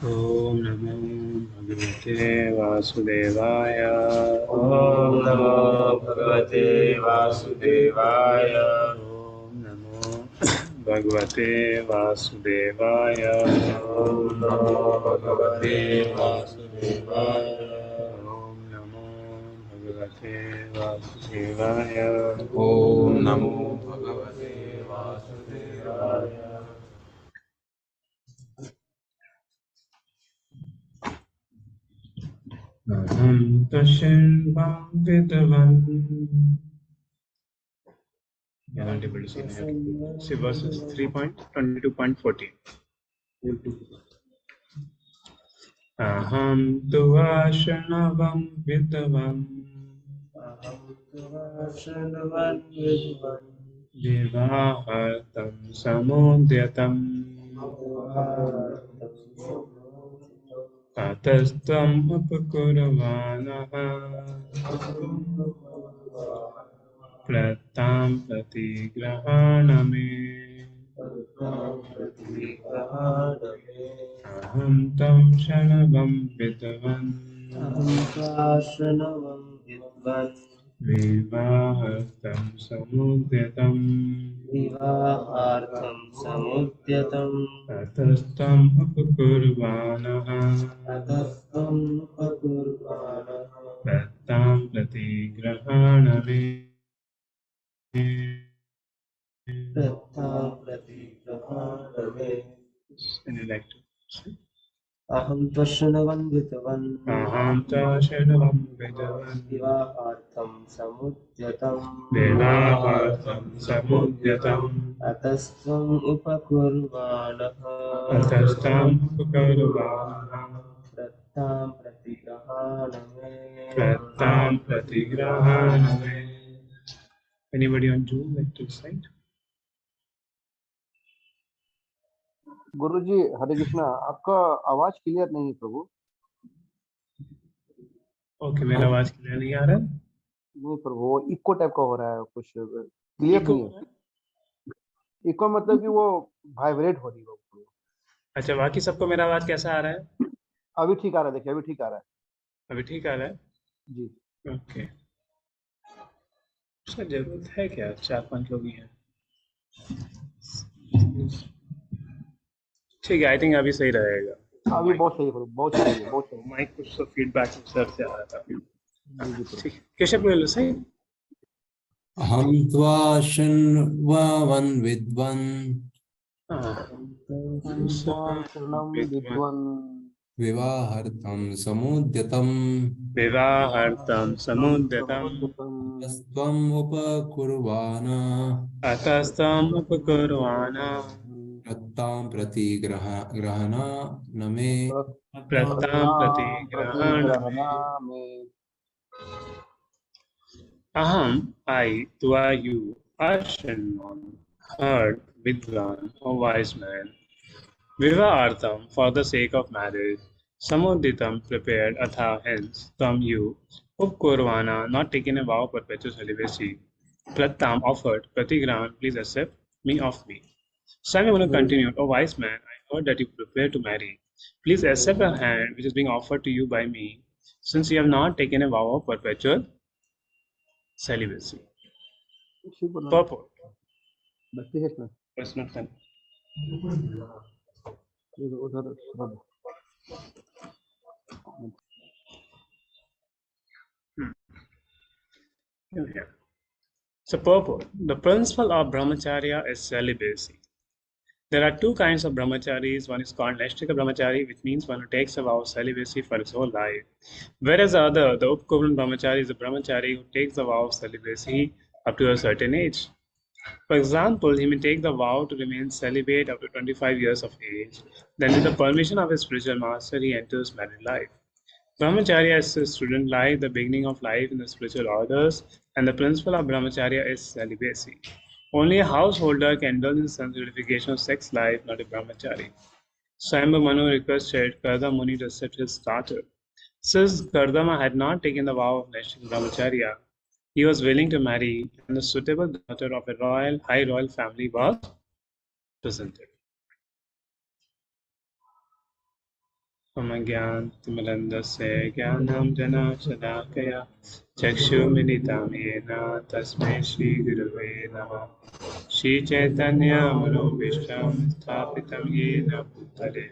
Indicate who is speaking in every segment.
Speaker 1: ओम नमो भगवते वासुदेवाय। ओम नमो भगवते वासुदेवाय। ओम नमो भगवते वासुदेवाय। ओम नमो भगवते वासुदेवाय। ओम नमो भगवते वासुदेवाय। ओम नमो भगवते वासुदेवाय। अहं पश्यन् विद्वान्। You're not able to see that. See verses 3.22.14. अहं तु वासनवं विद्वान्। विवाहार्थं समुद्यतम्। ततस्त्वम् उपकुर्वाणः। प्रतां प्रतिग्रहाण मे। अहं तं शरणं विद्वान्। विवाहार्थं समुद्यतम्। ततस्त्वम् उपकुर्वाणः। प्रतां प्रतिग्रहाण मे। And you like to say?
Speaker 2: अहं त्वशृण्वन् विद्वान्।
Speaker 1: अहं त्वशृण्वन् विद्वान्।
Speaker 2: विवाहार्थं समुद्यतम्।
Speaker 1: विवाहार्थं समुद्यतम्।
Speaker 2: अतस्त्वम् उपकुर्वाणः।
Speaker 1: अतस्त्वम् उपकुर्वाणः।
Speaker 2: प्रत्तां प्रतिग्रहाण मे।
Speaker 1: प्रतां प्रतिग्रहाण मे। Anybody on Zoom like to recite?
Speaker 3: गुरुजी हरे कृष्णा, आपका आवाज क्लियर नहीं है प्रभु।
Speaker 1: ओके, मेरा आवाज क्लियर नहीं आ रहा है?
Speaker 3: नहीं प्रभु, वो इको टाइप का हो रहा है, कुछ क्लियर नहीं है। इको मतलब कि वो वाइब्रेट हो रही है।
Speaker 1: अच्छा, बाकी सबको मेरा आवाज कैसा आ रहा है?
Speaker 3: अभी ठीक आ रहा है, देखिए अभी ठीक आ रहा है।
Speaker 1: अभी ठीक आ रहा है
Speaker 3: जी।
Speaker 1: ओके, उसका जरूरत है क्या? 4-5 लोग ही हैं। ठीक है, आई थिंक अभी सही रहेगा।
Speaker 3: अभी बहुत सही है, बहुत सही है, बहुत सही।
Speaker 1: माइक कुछ तो फीडबैक सर से आ रहा था।
Speaker 3: जी
Speaker 1: ठीक, केशव ले लो सही।
Speaker 4: Aham tva shanvavan vidvan
Speaker 3: शरणं विद्वन्
Speaker 4: vivahartam samudyatam
Speaker 1: Vivahartam samudyatam
Speaker 4: tastvam upakurvana
Speaker 1: atastam upakurvana
Speaker 4: rattam grahana name
Speaker 1: prattam pratigrahana
Speaker 3: प्रतिग्रहणा में
Speaker 1: aham I tva you Ashanman heard Vidwan a wise man Vivahartam for the sake of marriage Samuditam prepared atha hence from you Upkurvana not taken a vow of perpetual celibacy Prattam offered Pratigrahan please accept me of me Swami Manu continued, O wise man, I heard that you prepare to marry. Please accept a hand which is being offered to you by me, since you have not taken a vow of perpetual celibacy.
Speaker 3: Shivpuran
Speaker 1: Purport.
Speaker 3: भक्ति है इसमें
Speaker 1: Verse not 10.
Speaker 3: उधर श्रद्धा
Speaker 1: Here. So, purport. The principle of brahmacharya is celibacy. There are two kinds of brahmacharis. One is called Naishtika brahmachari, which means one who takes a vow of celibacy for his whole life. Whereas the other, the Upkurvan brahmachari, is a brahmachari who takes the vow of celibacy up to a certain age. For example, he may take the vow to remain celibate up to 25 years of age. Then, with the permission of his spiritual master, he enters married life. Brahmacharya is a student life, the beginning of life in the spiritual orders, and the principle of brahmacharya is celibacy. Only a householder can indulge in sense gratification of sex life, not a brahmachari. Swayambhu Manu requested Karda Muni to accept his starter. Since Kardama had not taken the vow of Naishika brahmacharya, he was willing to marry, and the suitable daughter of a high royal family was presented. ममज्ञानतिमिरन्दस्य ज्ञानं जनाशलाकया चक्षुमिलितं येन तस्मै श्रीगुरवे नमः श्रीचैतन्यमनोभीष्टं स्थापितं येन भूतले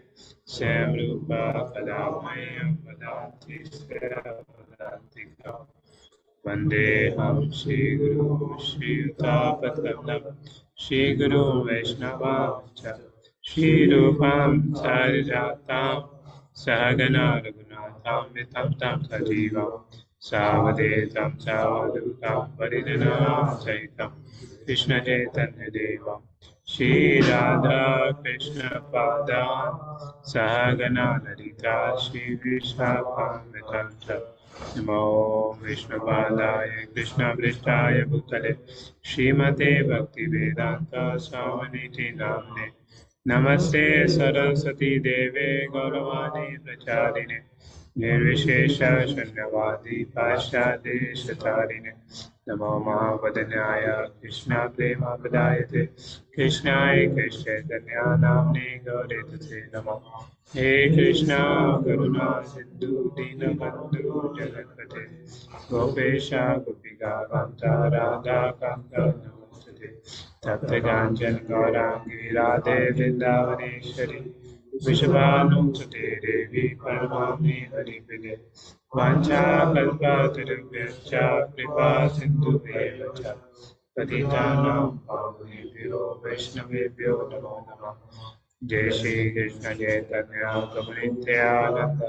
Speaker 1: स्वयं रूपा कदा मह्यं वदन्ति स्वदान्तिकम् वन्देऽहं श्रीगुरुं श्रीयुतापद्मं श्रीगुरुं वैष्णवांश्च श्रीरूपां सारजातां सहगना रघुनाथान्वितं तं सजीवं सावधेतं सावधूतं परिजनां सहितं कृष्णचैतन्यदेवं श्रीराधा कृष्णपादान् सहगना ललिता श्रीविशाखान्वितं च नमो विष्णुपादाय कृष्णपृष्ठाय भूतले श्रीमते भक्तिवेदान्त स्वामिनिति नाम्ने नमस्ते सरस्वती देवे गौरवाणी प्रचारिणे निर्विशेष शून्यवादी पाश्चादेशतारिणे नमो महावदनाय कृष्ण प्रेमपदायते कृष्णाय कृष्णचैतन्या नाम्ने गौरते नमः हे कृष्णा करुणा सिंधु दीनबंधु जगत्पते गोपेशा गोपिका कांता राधा कांता नमोस्तुते तप्त कांचन गौरांगी राधे वृंदावनेश्वरी विश्वानुसुते देवी परमामि हरिप्रिये वाञ्छाकल्पतरुभ्यश्च कृपा सिन्धुभ्येव च पतितानां पावनेभ्यो वैष्णवेभ्यो नमो नमः जय श्री कृष्ण चैतन्य प्रभु नित्यानंद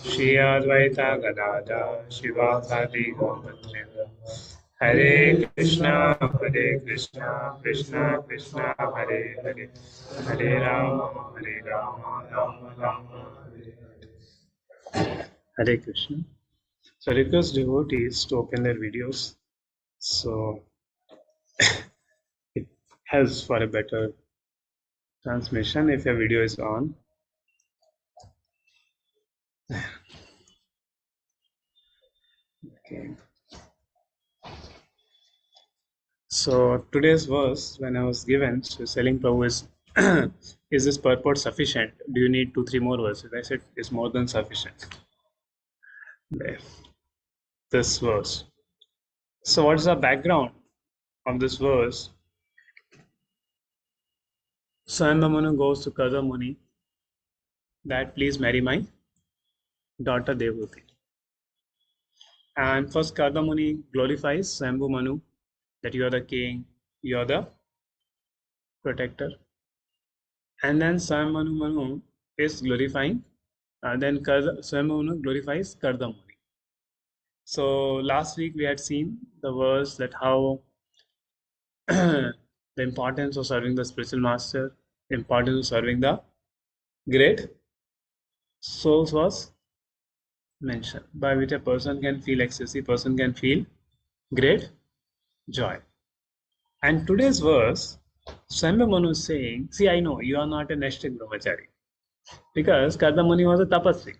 Speaker 1: श्री अद्वैता गदाधर शिवासादि गौरभद्र हरे Krishna Krishna Krishna Hare Hare Hare Ram Ram Ram Hare Hare Hare Krishna. So I request devotees to open their videos so it helps for a better transmission if your video is on. Okay. So today's verse, when I was given, so selling Prabhu is this purport sufficient? Do you need 2-3 more verses? I said it's more than sufficient. There. This verse. So what is the background of this verse? Swayambhu Manu goes to Kada Muni that please marry my daughter Devahuti. And first Kada Muni glorifies Swayambhu Manu that you are the king, you are the protector. And then Swayambhu Manu is glorifying, then Swayambhu Manu glorifies Karda Muni. So last week we had seen the verse that how the importance of serving the spiritual master, importance of serving the great souls was mentioned, by which a person can feel ecstasy, person can feel great joy. And today's verse, Swayambhu Manu is saying, see, I know you are not a Nashtik Brahmachari, because Karda Muni was a tapasvi.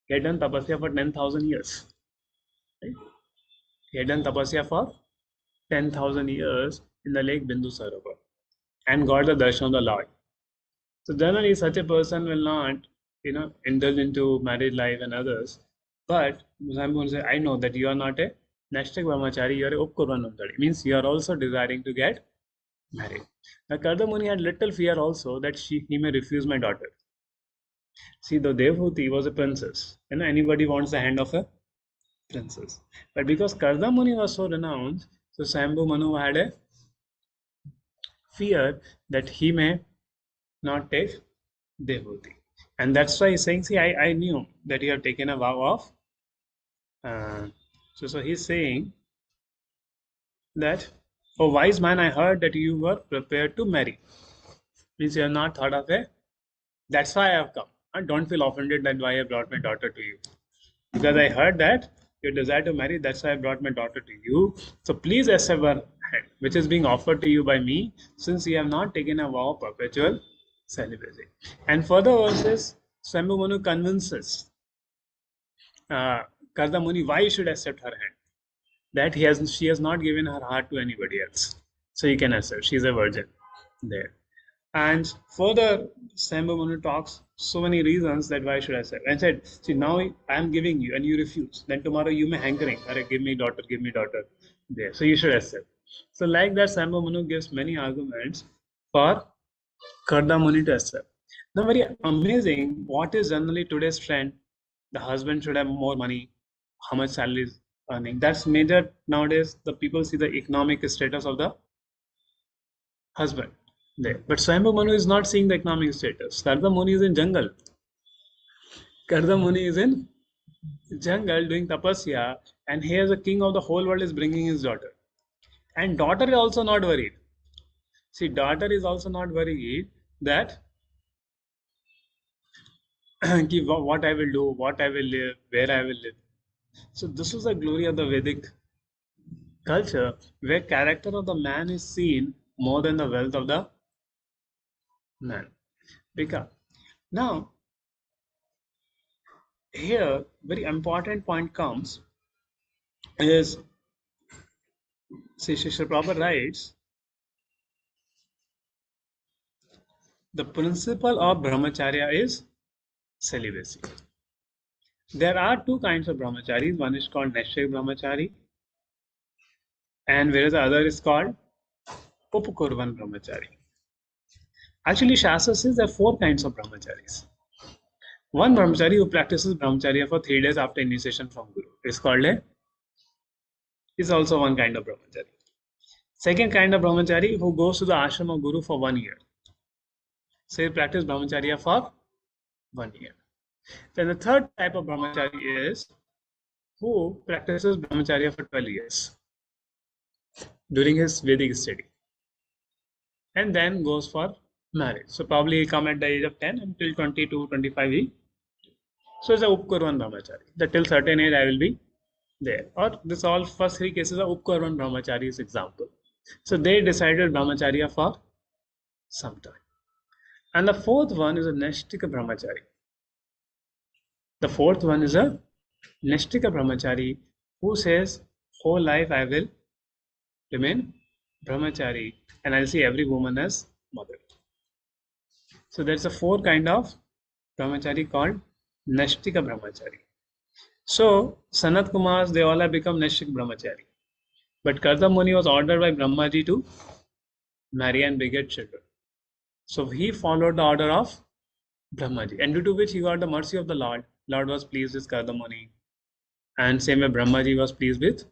Speaker 1: He had done tapasya for 10,000 years. Right? He had done tapasya for 10,000 years in the lake Bindu Sarovar and got the darshan of the Lord. So generally, such a person will not, indulge into married life and others. But Swayambhu Manu says, I know that you are not a Nashtik Brahmachari, you are a Upkurvanantari. Means you are also desiring to get married. Now, Karda Muni had little fear also that he may refuse my daughter. See, the Devhuti was a princess. Anybody wants the hand of a princess. But because Karda Muni was so renowned, so Swayambhu Manu had a fear that he may not take Devhuti. And that's why he's saying, see, I knew that you have taken a vow of. So he's saying that, oh wise man, I heard that you were prepared to marry. Means you have not thought of a, that's why I have come. And don't feel offended that why I brought my daughter to you. Because I heard that you desire to marry, that's why I brought my daughter to you. So please accept her hand, which is being offered to you by me, since you have not taken a vow of perpetual celibacy. And further verses, Swayambhu Manu convinces Karda Muni why he should accept her hand. That she has not given her heart to anybody else. So you can accept, she's a virgin there. And further, Swayambhu Manu talks so many reasons that why should I accept. And said, see, now I am giving you and you refuse. Then tomorrow you may hankering, give me daughter there. So you should accept. So like that, Swayambhu Manu gives many arguments for Karda Muni to accept. Now very amazing, what is generally today's trend? The husband should have more money, how much salary is earning. That's major nowadays. The people see the economic status of the husband there. But Swayambhu Manu is not seeing the economic status. Karda Muni is in jungle. Karda Muni is in jungle doing tapasya, and he as a king of the whole world is bringing his daughter. And daughter is also not worried. See, daughter is also not worried that what I will do, what I will live, where I will live. So this is the glory of the Vedic culture, where character of the man is seen more than the wealth of the man. Because now here very important point comes is, see, Shishra Prabhupada writes, the principle of brahmacharya is celibacy. There are two kinds of brahmacharis. One is called Nashtik Brahmachari, and whereas the other is called Upakurvan Brahmachari. Actually, Shastra says there are four kinds of brahmacharis. One brahmachari who practices brahmacharya for 3 days after initiation from Guru is also one kind of brahmachari. Second kind of brahmachari who goes to the ashram of Guru for 1 year. So he practices brahmacharya for 1 year. Then the third type of brahmachari is who practices brahmacharya for 12 years during his Vedic study, and then goes for marriage. So probably he come at the age of 10 until 22, 25 so it's a Upkurvan Brahmachari. That till certain age I will be there. Or this all first three cases are Upkurvan Brahmachari's example. So they decided Brahmacharya for some time. And the fourth one is a Nashtika Brahmachari. The fourth one is a Nashtika Brahmachari who says, whole life I will remain Brahmachari and I'll see every woman as mother. So there's a four kind of Brahmachari called Nashtika Brahmachari. So Sanat Kumars, they all have become Nashtik Brahmachari. But Karda Muni was ordered by Brahmaji to marry and beget children. So he followed the order of Brahmaji, and due to which he got the mercy of the Lord. Lord was pleased with Karda Muni, and same way Brahmaji was pleased with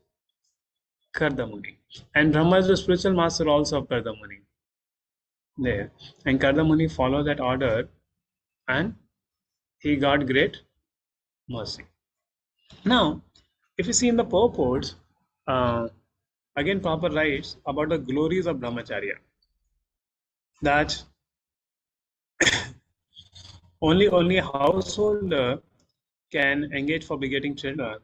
Speaker 1: Kardamuni. And Brahma is the spiritual master also of Kardamuni. There. And Kardamuni followed that order and he got great mercy. Now, if you see in the purports, uh, again Prabhupada writes about the glories of brahmacharya. That only a householder can engage for begetting children,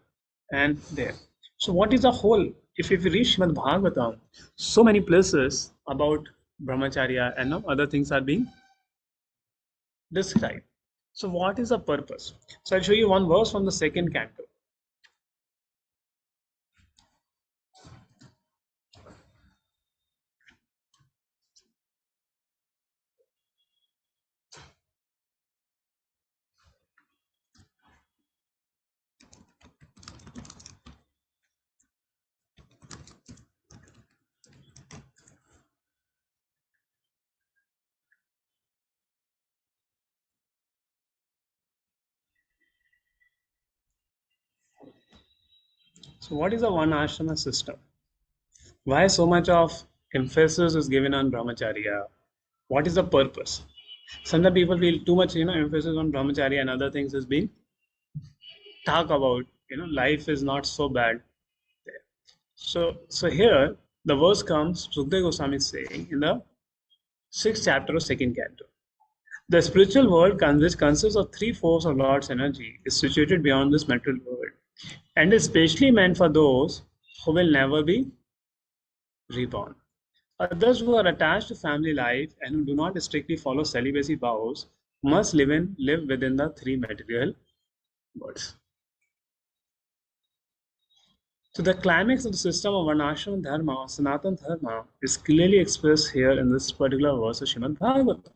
Speaker 1: and there. So, what is the whole? If you read Srimad Bhagavatam, so many places about brahmacharya and other things are being described. So, what is the purpose? So, I'll show you one verse from the second canto. So, what is the one ashrama system? Why so much of emphasis is given on brahmacharya? What is the purpose? Sometimes people feel too much, emphasis on brahmacharya and other things is being talk about. Life is not so bad. So here the verse comes. Sukdev Goswami is saying in the 6th chapter of second canto. The spiritual world, which consists of three-fourths of Lord's energy, is situated beyond this material world, and is specially meant for those who will never be reborn. Others who are attached to family life and who do not strictly follow celibacy vows must live within the three material worlds. So the climax of the system of Varnashram Dharma or Sanatana Dharma is clearly expressed here in this particular verse of Srimad Bhagavatam.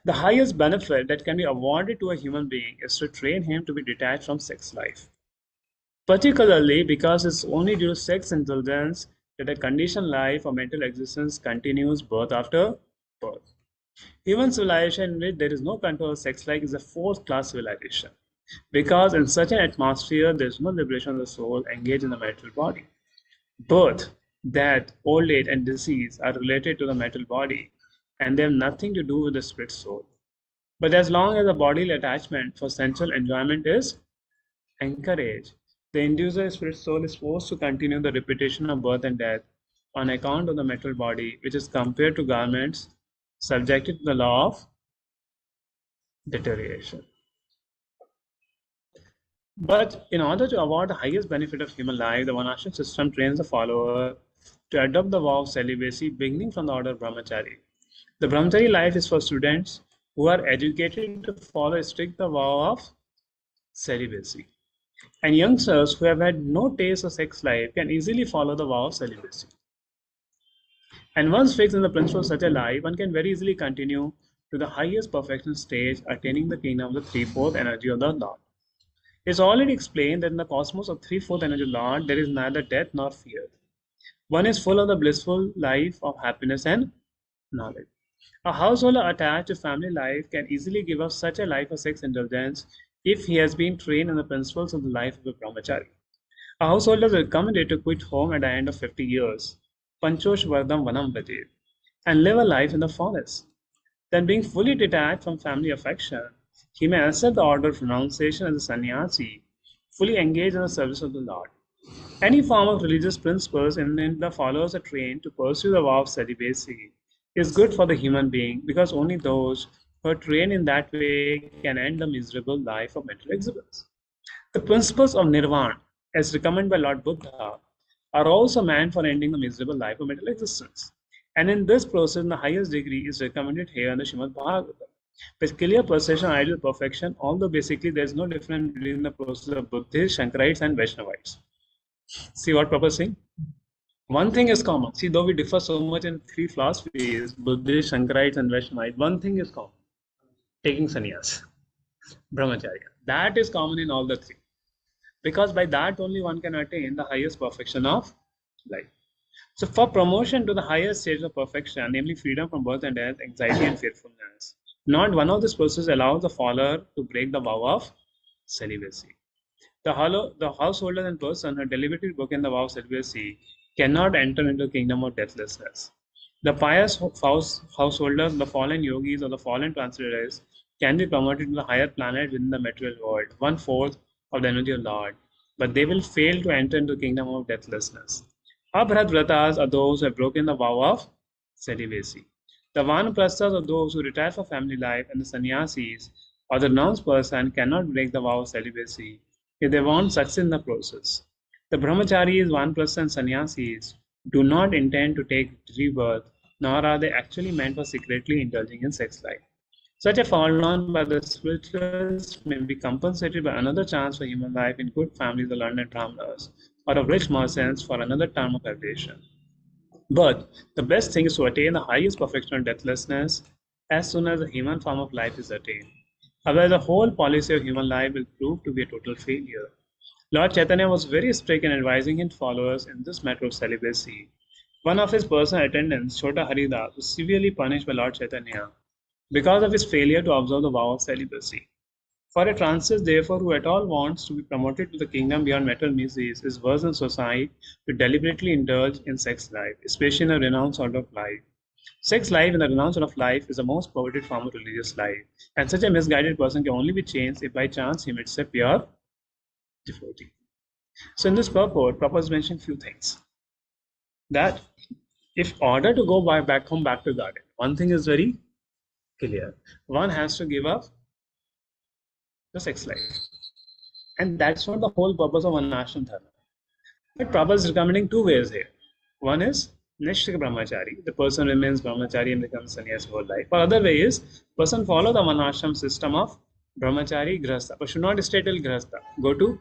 Speaker 1: The highest benefit that can be awarded to a human being is to train him to be detached from sex life. Particularly because it's only due to sex indulgence that a conditioned life or mental existence continues birth after birth. Human civilization in which there is no control of sex life is a fourth class civilization. Because in such an atmosphere, there is no liberation of the soul engaged in the material body. Birth, death, old age, and disease are related to the material body, and they have nothing to do with the spirit soul. But as long as the bodily attachment for sensual enjoyment is encouraged, the individual spirit soul is forced to continue the repetition of birth and death on account of the material body, which is compared to garments subjected to the law of deterioration. But in order to award the highest benefit of human life, the Varnashram system trains the follower to adopt the vow of celibacy beginning from the order of brahmachari. The brahmachari life is for students who are educated to follow a strict vow of celibacy. And youngsters who have had no taste of sex life can easily follow the vow of celibacy. And once fixed in the principle of such a life, one can very easily continue to the highest perfection stage, attaining the kingdom of the three-fourth energy of the Lord. It's already explained that in the cosmos of three-fourth energy Lord, there is neither death nor fear. One is full of the blissful life of happiness and knowledge. A householder attached to family life can easily give up such a life of sex indulgence if he has been trained in the principles of the life of a brahmachari. A householder is recommended to quit home at the end of 50 years, panchosh vardam vanam vajet, and live a life in the forest. Then, being fully detached from family affection, he may accept the order of renunciation as a sannyasi, fully engaged in the service of the Lord. Any form of religious principles in which the followers are trained to pursue the vow of celibacy is good for the human being because only those who are trained in that way can end the miserable life of mental exhibits. The principles of nirvana, as recommended by Lord Buddha, are also meant for ending the miserable life of mental existence. And in this process, the highest degree is recommended here in the Srimad Bhagavatam. With clear perception and ideal perfection, although basically there is no difference between the process of Buddhists, Shankarites, and Vaishnavites. See what Prabhupada is saying? One thing is common. See, though we differ so much in three philosophies, Buddhist, Shankarites, and Vaishnavites, one thing is common. Taking sannyas, brahmacharya. That is common in all the three. Because by that only one can attain the highest perfection of life. So for promotion to the highest stage of perfection, namely freedom from birth and death, anxiety and fearfulness, not one of these processes allows the follower to break the vow of celibacy. The householder and person who deliberately broken the vow of celibacy cannot enter into the kingdom of deathlessness. The pious householder, the fallen yogis, or the fallen translators can be promoted to the higher planet within the material world, 1/4 of the energy of Lord, but they will fail to enter into the kingdom of deathlessness. Abhratvratas are those who have broken the vow of celibacy. The Vanaprasthas are those who retire for family life, and the sannyasis or the renounced person cannot break the vow of celibacy if they want success in the process. The brahmacharis, vanaprasthas, and sannyasis do not intend to take rebirth, nor are they actually meant for secretly indulging in sex life. Such a fall on by the spiritualists may be compensated by another chance for human life in good families of learned brahmanas, or of rich merchants for another term of elevation. But the best thing is to attain the highest perfection of deathlessness as soon as the human form of life is attained. Otherwise, the whole policy of human life will prove to be a total failure. Lord Chaitanya was very strict in advising his followers in this matter of celibacy. One of his personal attendants, Chota Haridas, was severely punished by Lord Chaitanya because of his failure to observe the vow of celibacy. For a transit, therefore, who at all wants to be promoted to the kingdom beyond material miseries, is worse than society to deliberately indulge in sex life, especially in a renounced order of life. Sex life in the renounced order of life is the most perverted form of religious life, and such a misguided person can only be changed if by chance he meets a pure devotee. So in this purport, Prabhupada is mentioning few things. That if order to go back home, back to garden, one thing is very clear. One has to give up the sex life. And that's not the whole purpose of Varnashram Dharma. But Prabhupada is recommending two ways here. One is Nishtika Brahmachari, the person remains Brahmachari and becomes sannyas whole life. Or other way is person follow the Varnashram system of Brahmachari, Grihastha, but should not stay till Grihastha. Go to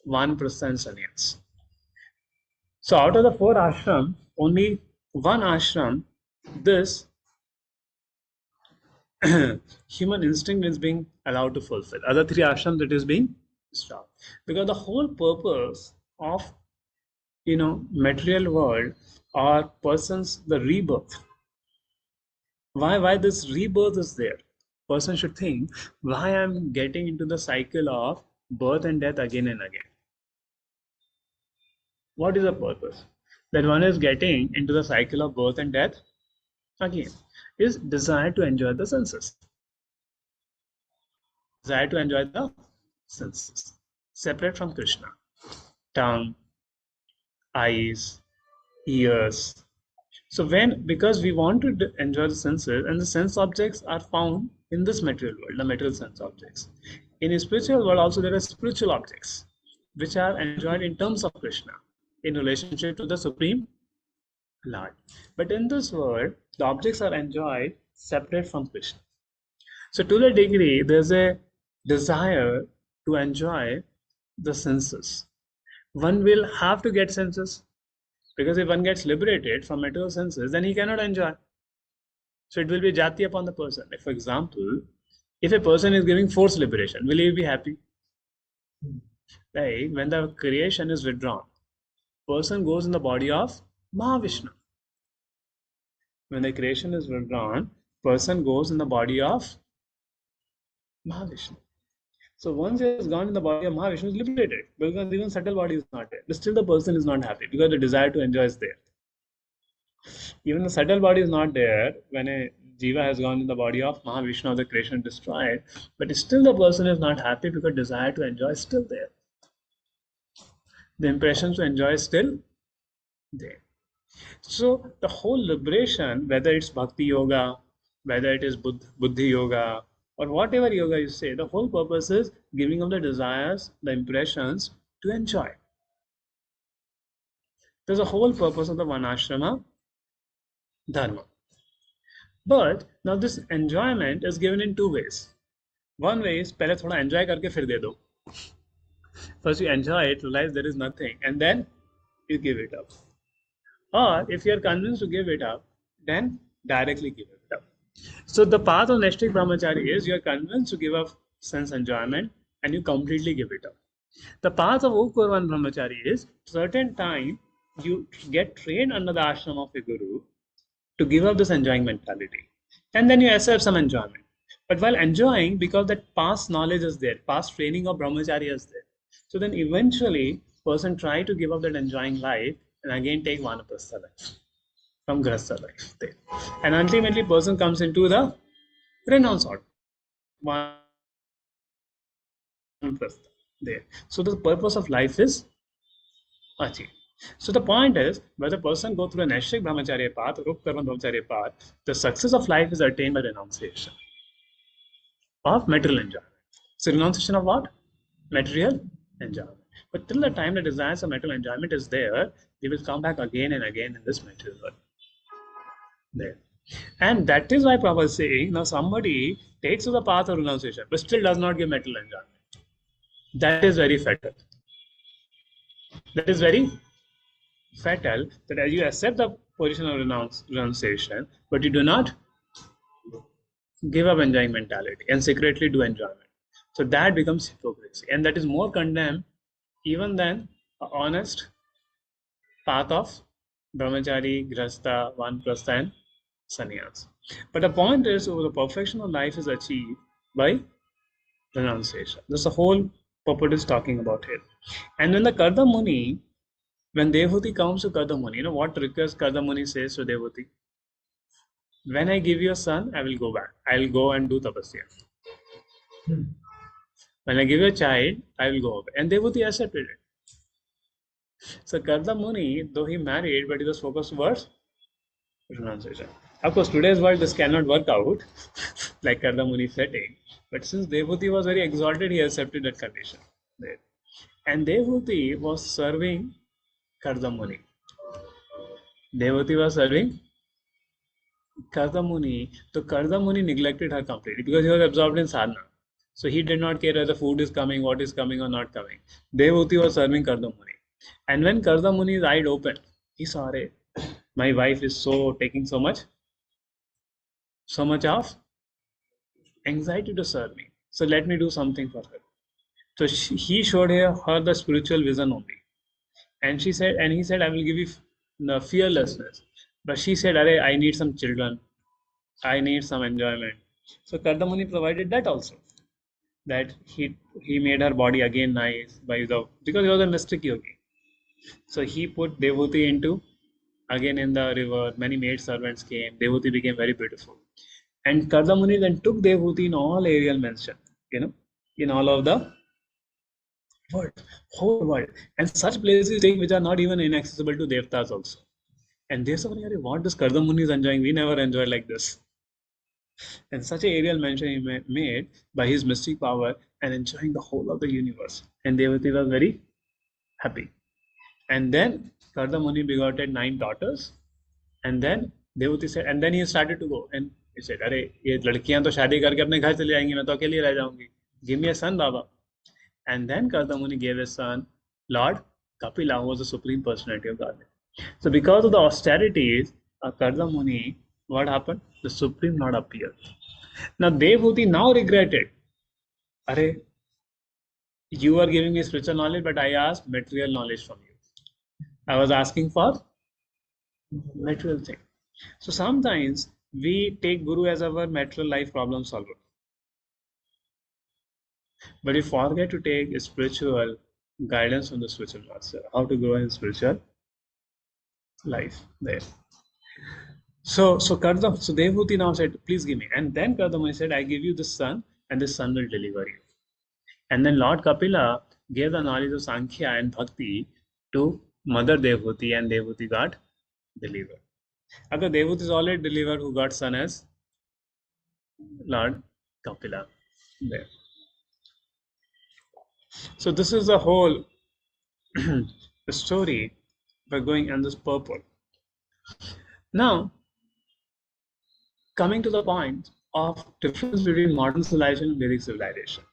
Speaker 1: Vanaprastha and sannyas. So out of the 4 ashram, only one ashram, this human instinct is being allowed to fulfill. Other 3 ashrams, it is being stopped. Because the whole purpose of material world or persons, the rebirth. Why this rebirth is there? Person should think, why I'm getting into the cycle of birth and death again and again. What is the purpose? That one is getting into the cycle of birth and death again is desire to enjoy the senses. Desire to enjoy the senses, separate from Krishna. Tongue, eyes, ears. So because we want to enjoy the senses, and the sense objects are found in this material world, the material sense objects. In a spiritual world also there are spiritual objects which are enjoyed in terms of Krishna, in relationship to the Supreme Lord. But in this world, the objects are enjoyed separate from Krishna. So to the degree there's a desire to enjoy the senses, one will have to get senses, because if one gets liberated from material senses, then he cannot enjoy. So it will be jati upon the person. Like for example, if a person is giving forced liberation, will he be happy? Like when the creation is withdrawn, person goes in the body of Mahavishnu. When the creation is withdrawn, person goes in the body of Mahavishnu. So once he has gone in the body of Mahavishnu, is liberated, because even subtle body is not there. But still the person is not happy because the desire to enjoy is there. Even the subtle body is not there when a jiva has gone in the body of Mahavishnu or the creation destroyed, but still the person is not happy because desire to enjoy is still there. The impression to enjoy is still there. So the whole liberation, whether it's bhakti yoga, whether it is buddhi yoga, or whatever yoga you say, the whole purpose is giving up the desires, the impressions to enjoy. There's a whole purpose of the Varnashrama Dharma. But now this enjoyment is given in 2 ways. One way is पहले थोड़ा enjoy करके फिर दे दो. First you enjoy it, realize there is nothing, and then you give it up. Or if you are convinced to give it up, then directly give it up. So the path of Nashtik Brahmachari is you are convinced to give up sense enjoyment and you completely give it up. The path of Ukurvan Brahmachari is certain time you get trained under the ashram of a guru to give up this enjoying mentality. And then you accept some enjoyment. But while enjoying, because that past knowledge is there, past training of Brahmacharya is there, So then eventually, person try to give up that enjoying life and again take vanaprastha life from grahastha life. There. And ultimately, person comes into the renounce order. Vanaprastha there. So the purpose of life is achieved. So the point is, whether person go through an Ashrik Brahmacharya path or Rup Karma Brahmacharya path, the success of life is attained by renunciation of material enjoyment. So renunciation of what? Material enjoyment. But till the time the desires of material enjoyment is there, we will come back again and again in this material world. There. And that is why Prabhupada is saying, now somebody takes to the path of renunciation, but still does not give material enjoyment. That is very fatal. That is very fatal, that as you accept the position of renunciation, but you do not give up enjoying mentality and secretly do enjoyment. So that becomes hypocrisy. And that is more condemned even than an honest path of brahmachari, grahastha, vanaprastha, and sannyas. But the point is, the perfection of life is achieved by renunciation. That's the whole purport is talking about here. And when the Karda Muni, when Devahuti comes to Karda Muni, you know what request Karda Muni says to Devahuti? When I give you a son, I will go back. I will go and do tapasya. When I give you a child, I will go back. And Devahuti accepted it. So Karda Muni, though he married, but he was focused towards renunciation. Of course, today's world this cannot work out, like Karda Muni setting. But since Devahuti was very exalted, he accepted that condition. There. And Devahuti was serving Karda Muni. Devahuti was serving Karda Muni. So Karda Muni neglected her completely because he was absorbed in sadhana. So he did not care whether food is coming, what is coming or not coming. Devahuti was serving Karda Muni. And when Karda Muni's eyes opened, he saw, my wife is so taking so much of anxiety to serve me. So let me do something for her. So he showed her the spiritual vision only. And he said, I will give you the fearlessness. But she said, I need some children. I need some enjoyment. So Karda Muni provided that also. That he made her body again nice because he was a mystic yogi. So he put Devahuti into, again in the river, many maid servants came, Devahuti became very beautiful. And Karda Muni then took Devahuti in all aerial mention, in all of the whole world. And such places take which are not even inaccessible to Devtas also. And they're saying, what does Karda Muni is enjoying? We never enjoy like this. And such a aerial mention he made by his mystic power and enjoying the whole of the universe. And Devahuti was very happy. And then Karda Muni begotten 9 daughters. And then Devahuti said, and then he started to go. And he said, ये लड़कियां तो शादी करके अपने घर चली जाएंगी, मैं तो अकेली रह जाऊंगी. Give me a son, Baba. And then Karda Muni gave his son, Lord Kapila, who was the supreme personality of Godhead. So because of the austerities of Karda Muni, what happened? The Supreme Lord appeared. Now Devahuti now regretted. You are giving me spiritual knowledge, but I asked material knowledge from you. I was asking for material thing. So sometimes we take Guru as our material life problem solver. But we forget to take a spiritual guidance from the spiritual master, how to grow in spiritual life there. So Devahuti now said, please give me. And then Karda Muni said, I give you this son, and this son will deliver you. And then Lord Kapila gave the knowledge of Sankhya and Bhakti to Mother Devahuti, and Devahuti got delivered. After Devahuti is already delivered, who got son as Lord Kapila there. So this is the whole story by going on this purport. Now, coming to the point of difference between modern civilization and Vedic civilization.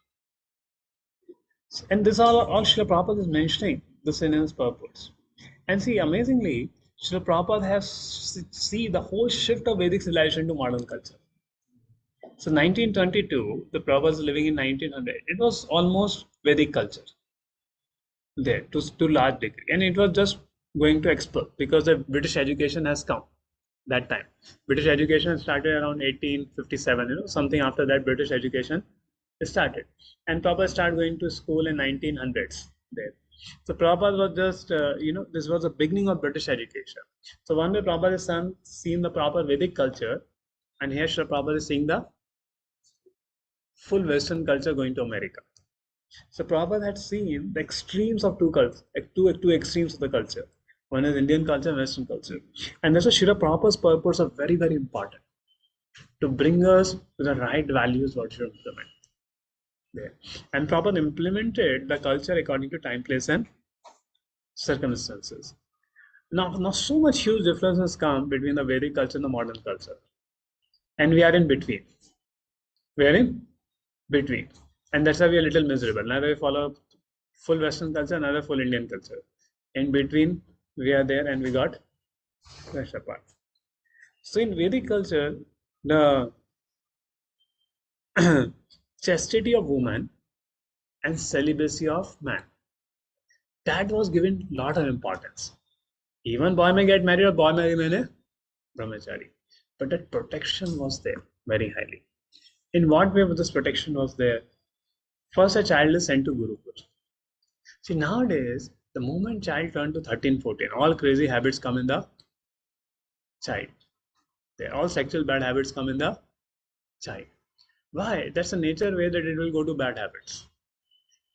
Speaker 1: And this all Srila Prabhupada is mentioning this in his purports. And see, amazingly, Srila Prabhupada has seen the whole shift of Vedic civilization to modern culture. So 1922, the Prabhupada was living in 1900. It was almost Vedic culture there to large degree. And it was just going to explode because the British education has come that time. British education started around 1857, something after that British education started. And Prabhupada started going to school in 1900s. there. So Prabhupada was just, this was the beginning of British education. So one day Prabhupada has seen the proper Vedic culture, and here Srila Prabhupada is seeing the full Western culture going to America. So Prabhupada had seen the extremes of two cultures, two extremes of the culture. One is Indian culture and Western culture. And that's why Srila Prabhupada's purpose are very, very important to bring us to the right values what should implement there. And Prabhupada implemented the culture according to time, place, and circumstances. Now so much huge differences come between the Vedic culture and the modern culture. And we are in between. We are in between. And that's why we are a little miserable. Neither we follow full Western culture, neither full Indian culture. In between, we are there and we got crushed apart. So in Vedic culture, the chastity of woman and celibacy of man, that was given a lot of importance. Even boy may get married or boy may remain a brahmachari. But that protection was there very highly. In what way this protection was there? First, a child is sent to Gurukul. See, nowadays, the moment child turned to 13, 14, all crazy habits come in the child. All sexual bad habits come in the child. Why? That's the nature way that it will go to bad habits.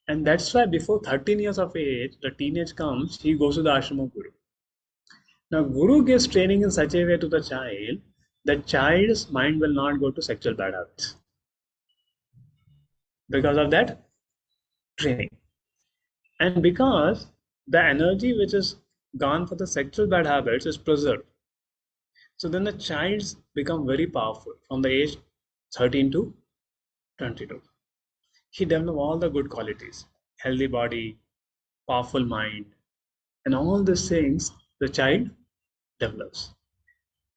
Speaker 1: And that's why before 13 years of age, the teenage comes, he goes to the ashram of Guru. Now, Guru gives training in such a way to the child that child's mind will not go to sexual bad habits. Because of that training. And because the energy which is gone for the sexual bad habits is preserved. So then the childs become very powerful from the age 13 to 22. He develops all the good qualities, healthy body, powerful mind, and all these things the child develops.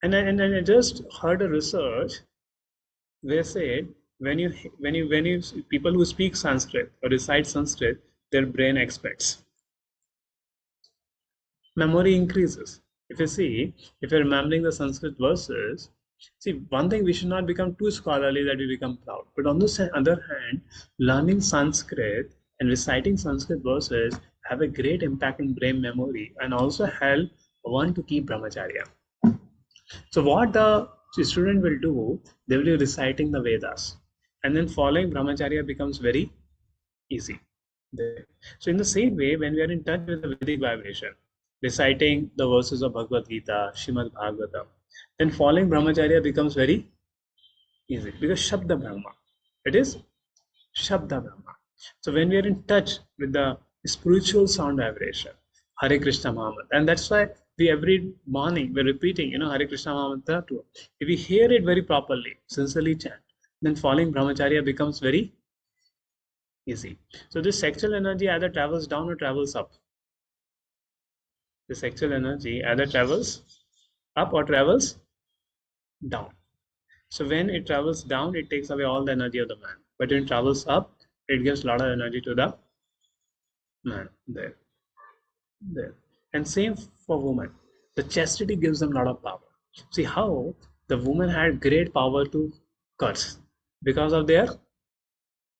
Speaker 1: And I just heard a research. They said when you people who speak Sanskrit or recite Sanskrit, their brain expands. Memory increases. If you see, if you're remembering the Sanskrit verses, see, one thing, we should not become too scholarly that we become proud. But on the other hand, learning Sanskrit and reciting Sanskrit verses have a great impact in brain memory and also help one to keep brahmacharya. So what the student will do, they will be reciting the Vedas, and then following brahmacharya becomes very easy. So in the same way, when we are in touch with the Vedic vibration, reciting the verses of Bhagavad Gita, Srimad Bhagavatam, then following brahmacharya becomes very easy because Shabda Brahma. It is Shabda Brahma. So when we are in touch with the spiritual sound vibration, Hare Krishna Mahamantra, and that's why we every morning we're repeating, Hare Krishna Mahamantra too. If we hear it very properly, sincerely chant, then following brahmacharya becomes very easy. So this sexual energy either travels down or travels up. The sexual energy either travels up or travels down. So when it travels down, it takes away all the energy of the man. But when it travels up, it gives a lot of energy to the man. There. And same for women. The chastity gives them a lot of power. See how the woman had great power to curse because of their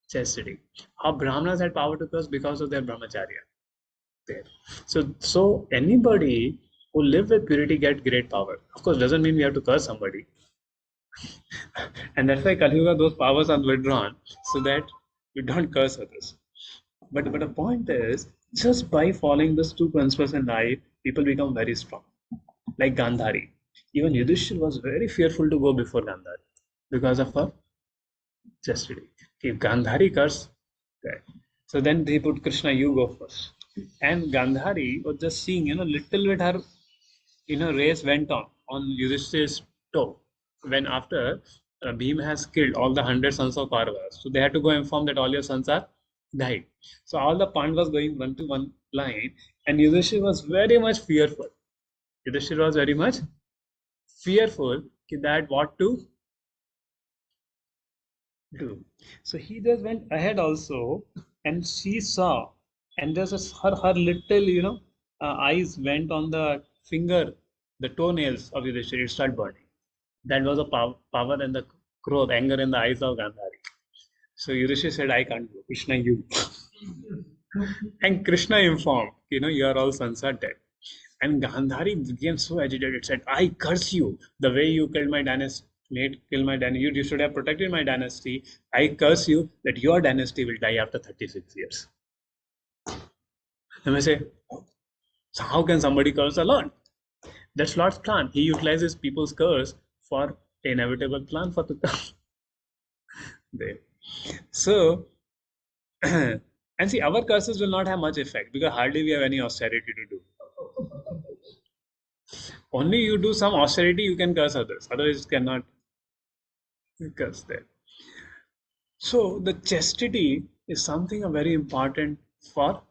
Speaker 1: chastity. How Brahmanas had power to curse because of their brahmacharya. There. So anybody who live with purity get great power. Of course, doesn't mean we have to curse somebody. And that's why Kali Yuga, those powers are withdrawn so that you don't curse others. But the point is, just by following these two principles in life, people become very strong. Like Gandhari. Even Yudhishthira was very fearful to go before Gandhari because of her chastity. If Gandhari cursed, okay. So then they put Krishna, you go first. And Gandhari was just seeing, little bit her, race went on Yudhishthira's toe. When after Bhima has killed all the 100 sons of Kauravas, so they had to go inform that all your sons are died. So all the Pandavas going one to one line, and Yudhishthira was very much fearful. Yudhishthira was very much fearful that what to do. So he just went ahead also, and she saw, and there's her little, eyes went on the finger, the toenails of Yudhishthira, it started burning. That was a power and the anger in the eyes of Gandhari. So Yudhishthira said, I can't go. Krishna, you. And Krishna informed, your all sons are dead. And Gandhari became so agitated, said, I curse you, the way you killed my dynasty, kill my dynasty. You should have protected my dynasty. I curse you that your dynasty will die after 36 years. And I say, so how can somebody curse a Lord? That's Lord's plan. He utilizes people's curse for inevitable plan for the come. There. So, and see, our curses will not have much effect because hardly we have any austerity to do. Only you do some austerity, you can curse others. Otherwise, you cannot curse them. So, the chastity is something very important for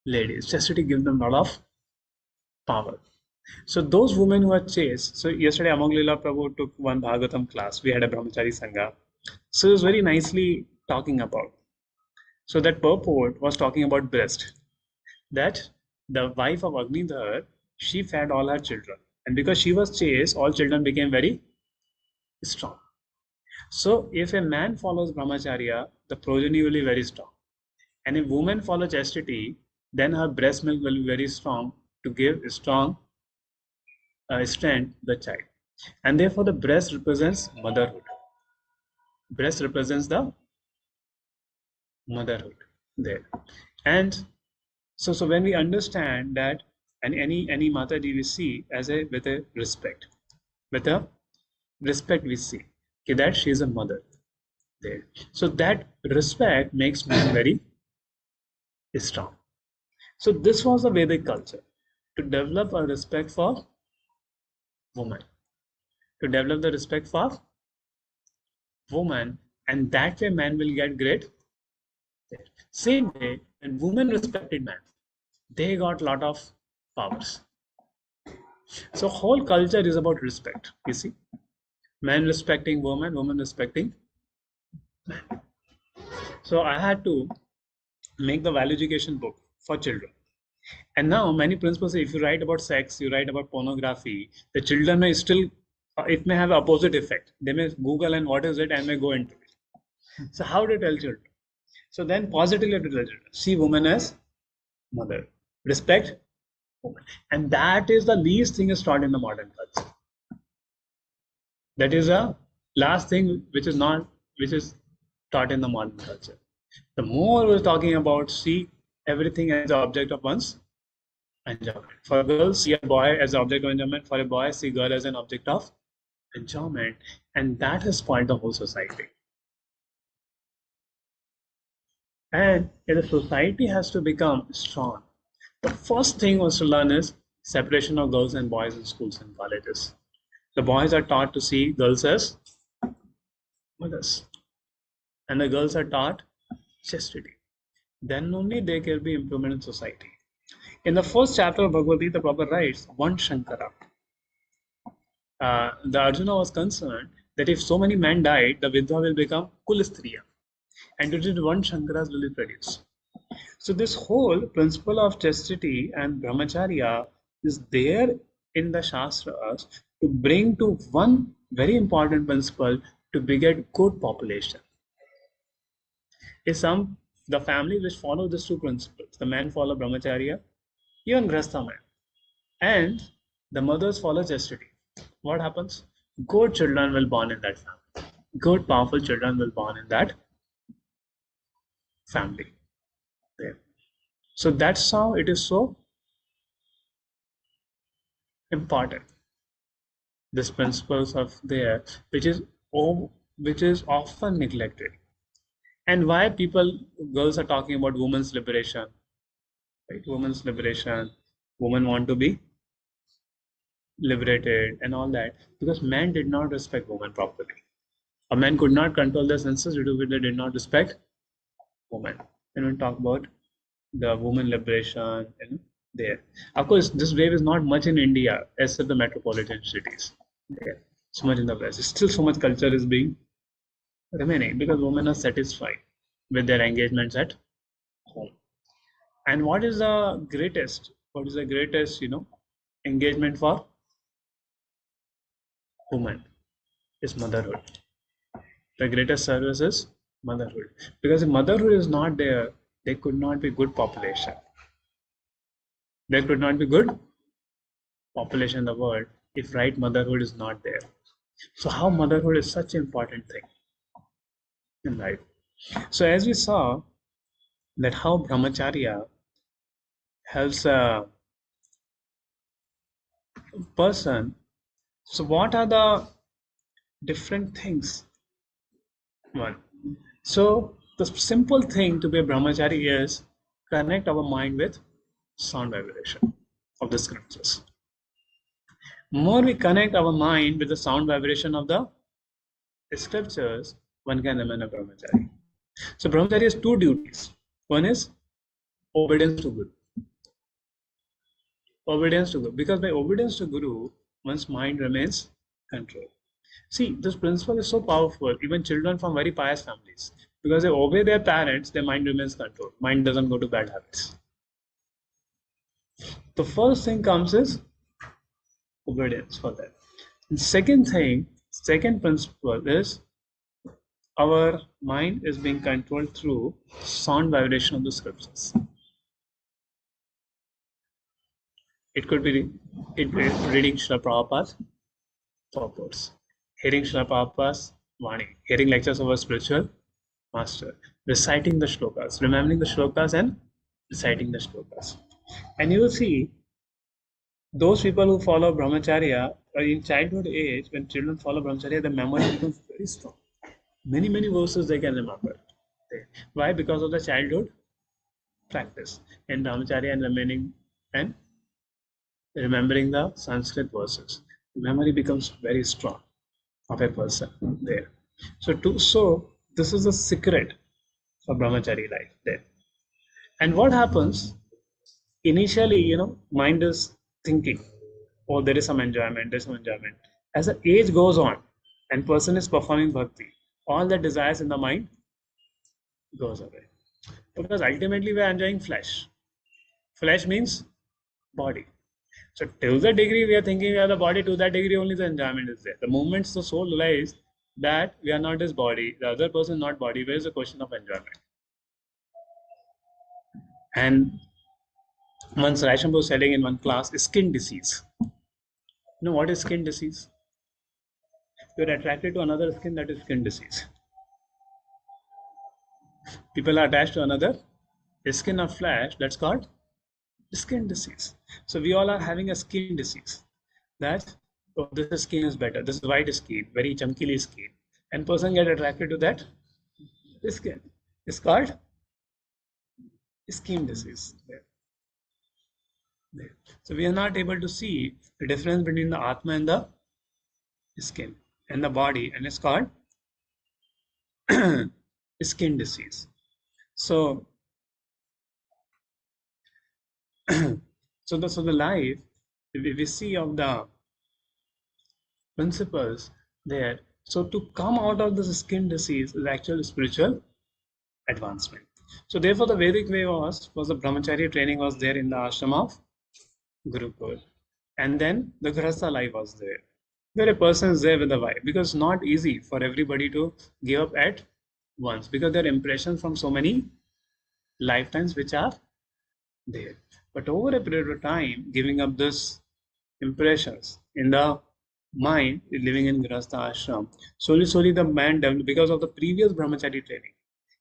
Speaker 1: ladies. Chastity gives them a lot of power. So, those women who are chaste. So, yesterday, Among Lila Prabhu took one Bhagavatam class. We had a Brahmachari Sangha. So, it was very nicely talking about. So, that purport was talking about breast. That the wife of Agnidhar, she fed all her children. And because she was chaste, all children became very strong. So if a man follows brahmacharya, the progeny will be very strong. And if woman follows chastity, then her breast milk will be very strong to give strong strength to the child. And therefore the breast represents motherhood. Breast represents the motherhood there. And so when we understand that, and any Mataji we see as with a respect. With a respect we see that she is a mother there. So that respect makes man very strong. So this was the Vedic culture, to develop a respect for woman, to develop the respect for woman, and that way man will get great. Same way, when women respected man, they got lot of powers. So whole culture is about respect. You see, man respecting woman, woman respecting man. So I had to make the value education book for children. And now many principals say if you write about sex, you write about pornography, the children may still, it may have opposite effect. They may Google and what is it and may go into it. So how do you tell children? So then positively to tell children, see woman as mother, respect woman. And that is the least thing is taught in the modern culture. That is the last thing which is taught in the modern culture. The more we're talking about, see everything as the object of one's enjoyment. For girls, see a boy as an object of enjoyment. For a boy, see girl as an object of enjoyment. And that has spoiled the whole society. And if the society has to become strong, the first thing was to learn is separation of girls and boys in schools and colleges. The boys are taught to see girls as mothers. And the girls are taught chastity. Then only there can be improvement in society. In the first chapter of Bhagavad Gita, the Prabhupada writes, one Shankara. The Arjuna was concerned that if so many men died, the Vidva will become Kulistriya. And it is one Shankaras will be produced. So this whole principle of chastity and brahmacharya is there in the Shastras to bring to one very important principle to beget good population. Is the families which follow these two principles, the men follow brahmacharya, even grastha man, and the mothers follow chastity. What happens? Good children will born in that family. Good, powerful children will born in that family. There. So that's how it is so important. These principles of there, which is often neglected. And why girls are talking about women's liberation, right? Women's liberation, women want to be liberated and all that, because men did not respect women properly. A man could not control their senses due to which they did not respect women. And we talk about the women liberation, there. Of course, this wave is not much in India, except the metropolitan cities. There, so much in the West. Still, so much culture is being remaining because women are satisfied with their engagements at home. And what is the greatest? What is the greatest, engagement for women? Is motherhood. The greatest service is motherhood. Because if motherhood is not there, there could not be good population. There could not be good population in the world if right motherhood is not there. So how motherhood is such an important thing in life. So as we saw that how brahmacharya helps a person. So what are the different things? One. So the simple thing to be a brahmachari is connect our mind with sound vibration of the scriptures. More we connect our mind with the sound vibration of the scriptures, one can remain a brahmachari. So brahmachari has two duties. One is obedience to Guru. Obedience to Guru. Because by obedience to Guru, one's mind remains controlled. See, this principle is so powerful, even children from very pious families. Because they obey their parents, their mind remains controlled. Mind doesn't go to bad habits. The first thing comes is obedience for that. And second thing, second principle is our mind is being controlled through sound vibration of the scriptures. It could be reading Srila Prabhupada's purports, hearing Srila Prabhupada's Vani, hearing lectures of a spiritual master, reciting the shlokas, remembering the shlokas and reciting the shlokas. And you will see those people who follow brahmacharya in childhood age, when children follow brahmacharya, the memory becomes very strong. Many verses they can remember. Why? Because of the childhood practice in brahmacharya and remembering the Sanskrit verses. Memory becomes very strong of a person there. So this is the secret of brahmachari life there. And what happens initially, mind is thinking, oh, there is some enjoyment, there's some enjoyment. As the age goes on and person is performing bhakti, all the desires in the mind goes away. Because ultimately we are enjoying flesh. Flesh means body. So till the degree we are thinking we are the body, to that degree only the enjoyment is there. The moment the soul realizes that we are not this body, the other person not body, where is the question of enjoyment? And once Raisham was telling in one class, skin disease. You know what is skin disease? You are attracted to another skin, that is skin disease. People are attached to another skin of flesh, that's called skin disease. So we all are having a skin disease. That, oh, this skin is better, this is white skin, very chunky skin. And person get attracted to that skin. It's called skin disease. There. So we are not able to see the difference between the Atma and the skin and the body, and it's called skin disease. So so the life we see of the principles there. So to come out of this skin disease is actual spiritual advancement. So therefore the Vedic way was the brahmacharya training was there in the ashram of Gurukul, and then the grahastha life was there, where a person is there with the wife, because it's not easy for everybody to give up at once, because there are impressions from so many lifetimes which are there. But over a period of time, giving up this impressions in the mind, living in grahastha ashram, slowly the man develops because of the previous brahmachari training.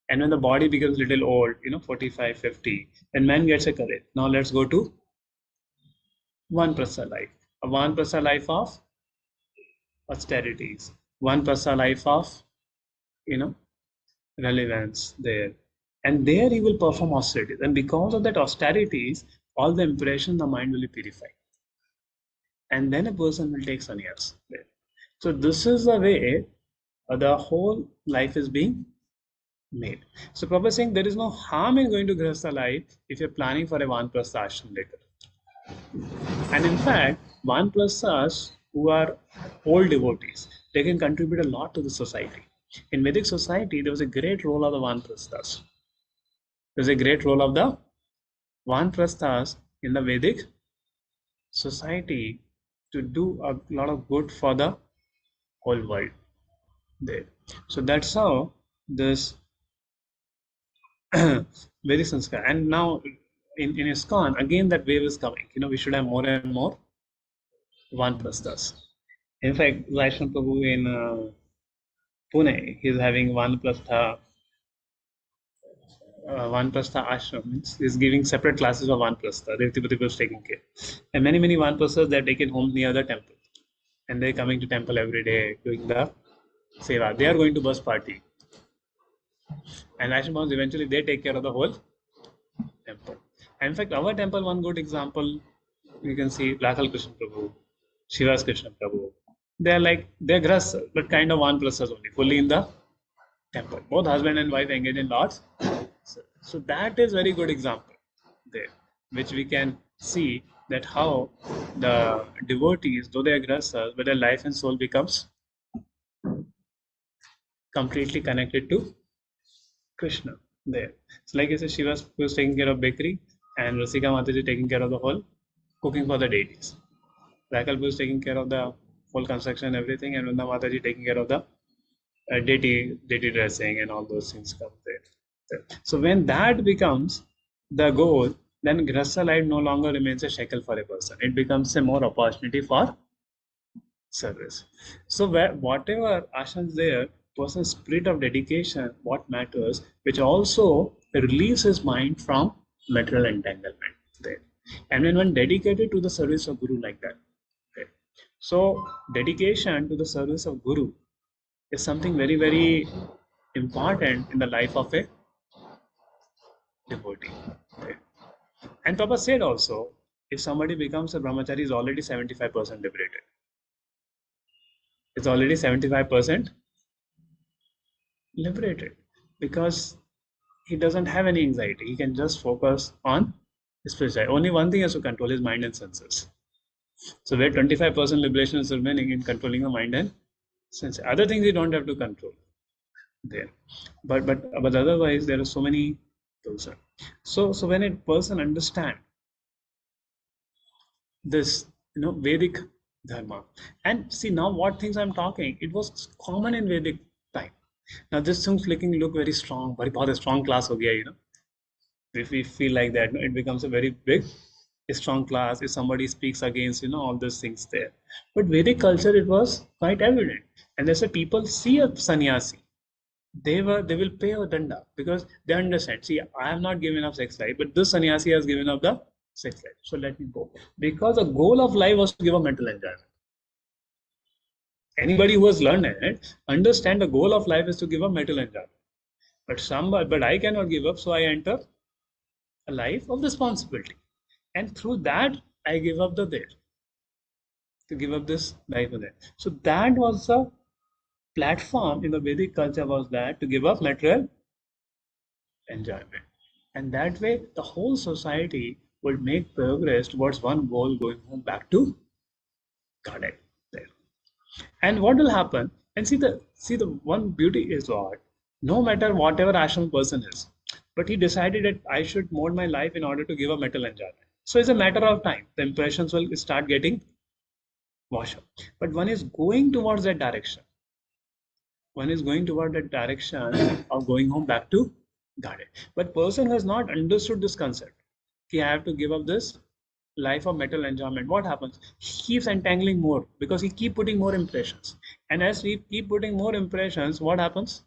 Speaker 1: And when the body becomes little old, 45, 50, then man gets a courage. Now let's go to Vanprastha life. A Vanprastha life of austerities. Vanprastha life of, relevance there. And there he will perform austerities. And because of that austerities, all the impression the mind will be purified. And then a person will take sannyas there. So this is the way the whole life is being made. So Prabhupada is saying there is no harm in going to grahastha life if you're planning for a Vanprastha ashram later. And in fact, Vanprasthas who are old devotees, they can contribute a lot to the society. In Vedic society, there was a great role of the Vanprasthas. There's a great role of the Vanprasthas in the Vedic society to do a lot of good for the whole world there. So that's how this Vedic sanskar. And now in ISKCON, again that wave is coming. We should have more and more Vanprasthas. In fact, Vaishnav Prabhu in Pune, he's having Vanprastha ashram. Means he's giving separate classes of Vanprastha. Devti is taking care. And many Vanprasthas, they're taken home near the temple. And they're coming to temple every day doing the seva. They are going to bus party. And ashrams, eventually they take care of the whole temple. And in fact, our temple, one good example, you can see Lakal Krishna Prabhu, Shiva's Krishna Prabhu. They're grahasthas, but kind of Vanprasthas only, fully in the temple. Both husband and wife engage in Lord's. So that is very good example there, which we can see that how the devotees, though they are grahasthas, but their life and soul becomes completely connected to Krishna there. So like I said, Shiva was taking care of bakery and Rasika Mataji taking care of the whole cooking for the deities. Rakalpu was taking care of the whole construction and everything, and Vrinda Mataji taking care of the deity dressing and all those things come there. So when that becomes the goal, then grahastha life no longer remains a shackle for a person. It becomes a more opportunity for service. So whatever ashrams there, person's spirit of dedication, what matters, which also relieves his mind from material entanglement there. And when one dedicated to the service of Guru like that. Okay. So dedication to the service of Guru is something very, very important in the life of a devotee. Okay. And Papa said also, if somebody becomes a brahmachari, is already 75% liberated. It's already 75% liberated because he doesn't have any anxiety. He can just focus on spirituality. Only one thing has to control his mind and senses. So where 25% liberation is remaining in controlling the mind and senses. Other things you don't have to control there. But otherwise there are so many tools. So when a person understands this, Vedic dharma, and see now what things I'm talking, it was common in Vedic time. Now this thing's look very strong, very strong class ho gaya, If we feel like that, it becomes a very big, strong class. If somebody speaks against, all those things there. But Vedic culture, it was quite evident. And there's a people see a sannyasi, they will pay a danda because they understand. See, I have not given up sex life, but this sannyasi has given up the sex life. So let me go. Because the goal of life was to give a mental enjoyment. Anybody who has learned it, understand the goal of life is to give a mental enjoyment. But I cannot give up, so I enter a life of responsibility. And through that, I give up the there. To give up this life of there. So that was the platform in the Vedic culture, was that to give up material enjoyment. And that way, the whole society would make progress towards one goal, going home back to Garden there. And what will happen? And see the one beauty is what, no matter whatever ashram person is, but he decided that I should mold my life in order to give a mental enjoyment. So it's a matter of time. The impressions will start getting washed up. But one is going towards that direction. One is going toward that direction of going home back to Garden. But person who has not understood this concept, I have to give up this life of mental enjoyment. What happens? He keeps entangling more because he keep putting more impressions. And as we keep putting more impressions, what happens?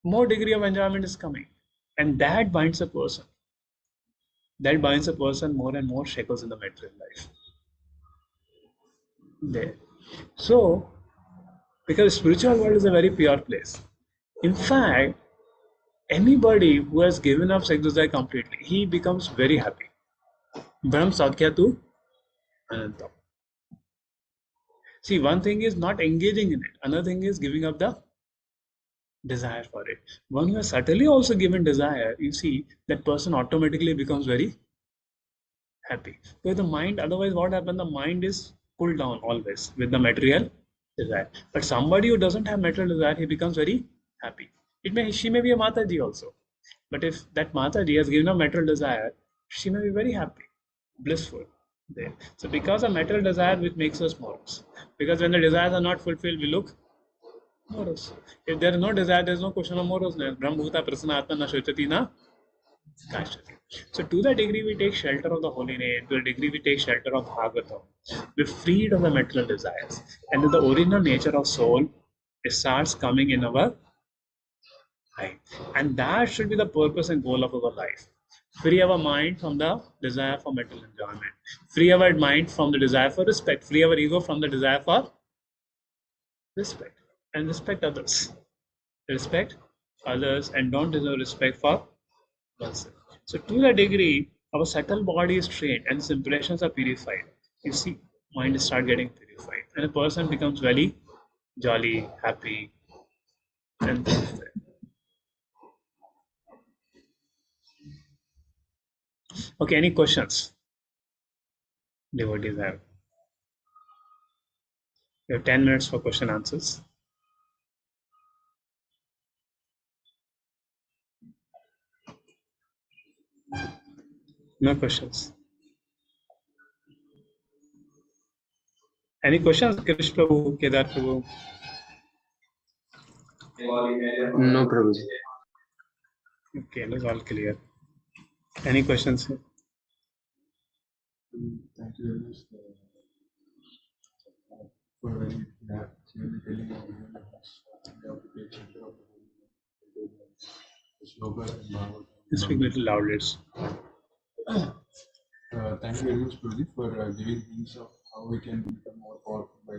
Speaker 1: More degree of enjoyment is coming. And that binds a person. That binds a person more and more shackles in the material life. There. So, because spiritual world is a very pure place. In fact, anybody who has given up sex desire completely, he becomes very happy. Brahm Sakya tu Anantam. See, one thing is not engaging in it. Another thing is giving up the desire for it. One who has subtly also given desire, you see, that person automatically becomes very happy. Because the mind, otherwise what happens? The mind is pulled down always with the material desire. But somebody who doesn't have material desire, he becomes very happy. She may be a Mataji also. But if that Mataji has given up material desire, she may be very happy, blissful there. So because of material desire, which makes us morals. Because when the desires are not fulfilled, we look Morose. If there is no desire, there is no question of moroseness. Brahmbhuta prasanna atma na shochati na kashati. So to the degree we take shelter of the holy name, to the degree we take shelter of Bhagavatam, we're freed of the material desires. And then the original nature of soul, it starts coming in our life. And that should be the purpose and goal of our life. Free our mind from the desire for material enjoyment. Free our mind from the desire for respect. Free our ego from the desire for respect. And respect others. Respect others and don't deserve respect for oneself. So to the degree our subtle body is trained and its impressions are purified, you see, mind start getting purified. And a person becomes very jolly, happy, and things like that. Okay, any questions? Devotees have. You have 10 minutes for question answers. No questions. Any questions, Krish Prabhu, Kedar Prabhu?
Speaker 3: No, Prabhuji.
Speaker 1: Okay, that's all clear. Any questions?
Speaker 4: Thank you very much for very clearly telling everyone that we have to take shelter of the slokas and Bhagavatam.
Speaker 1: Speak a little louder.
Speaker 4: Thank you very much, Prabhuji, for giving hints of how we can become more powerful by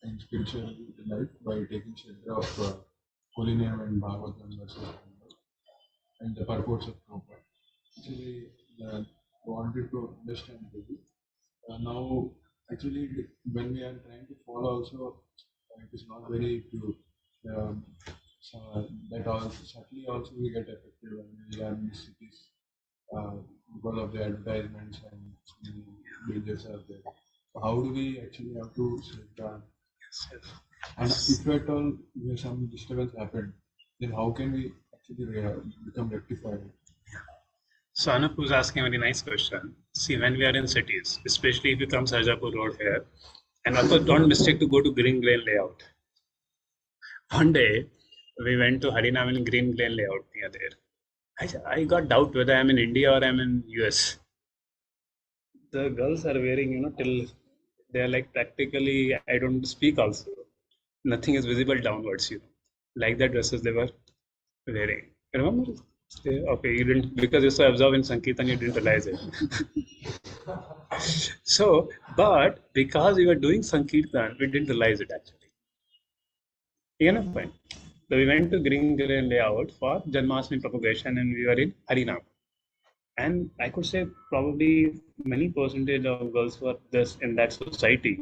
Speaker 4: in spiritual life by taking shelter of holy name and Bhagavatam verses and the purports of Prabhupada. Actually, I wanted to understand Prabhuji. Now, actually, when we are trying to follow, also it is not very pure. So that also certainly also we get affected when we are in the cities because of the advertisements and dangers are there. So how do we actually have to set that? And if at all some disturbance happened, then how can we actually become rectified?
Speaker 1: So Anup was asking a very nice question. See, when we are in cities, especially if you come Sarjapur Road here, and also don't mistake to go to Green Lane layout. One day, we went to Harinam in Green Lane layout near there. I got doubt whether I'm in India or I'm in US. The girls are wearing, till they're like practically, I don't speak also. Nothing is visible downwards, like the dresses they were wearing. Remember? Okay, you didn't, because you're so absorbed in Sankirtan, you didn't realize it. So, but because we were doing Sankirtan, we didn't realize it actually. Fine. So we went to Green Lane layout for Janmashtami propagation and we were in Harinam. And I could say probably many percentage of girls were just in that society.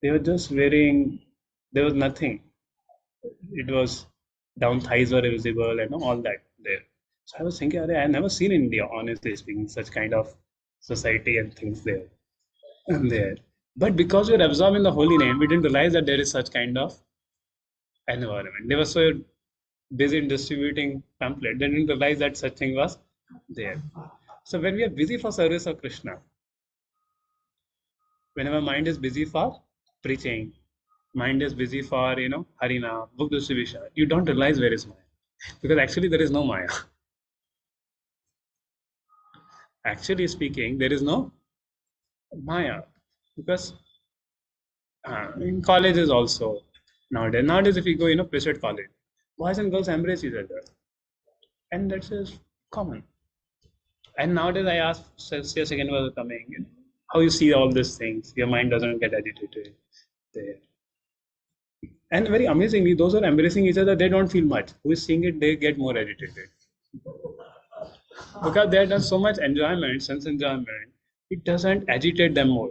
Speaker 1: They were just wearing, there was nothing. It was down thighs were visible and all that there. So I was thinking, I have never seen in India, honestly speaking, such kind of society and things there. But because we were absorbed in the holy name, we didn't realize that there is such kind of environment. They were so busy in distributing pamphlet, they didn't realize that such thing was there. So when we are busy for service of Krishna, whenever mind is busy for preaching, mind is busy for Harina, book distribution, you don't realize where is Maya. Because actually there is no Maya. Actually speaking, there is no Maya. Because in colleges also, nowadays if you go, preset college, boys and girls embrace each other. And that's just common. And nowadays I ask, say second was coming, how you see all these things, your mind doesn't get agitated there. And very amazingly, those who are embracing each other, they don't feel much. Who is seeing it, they get more agitated. Because they have done so much enjoyment, sense enjoyment, it doesn't agitate them more.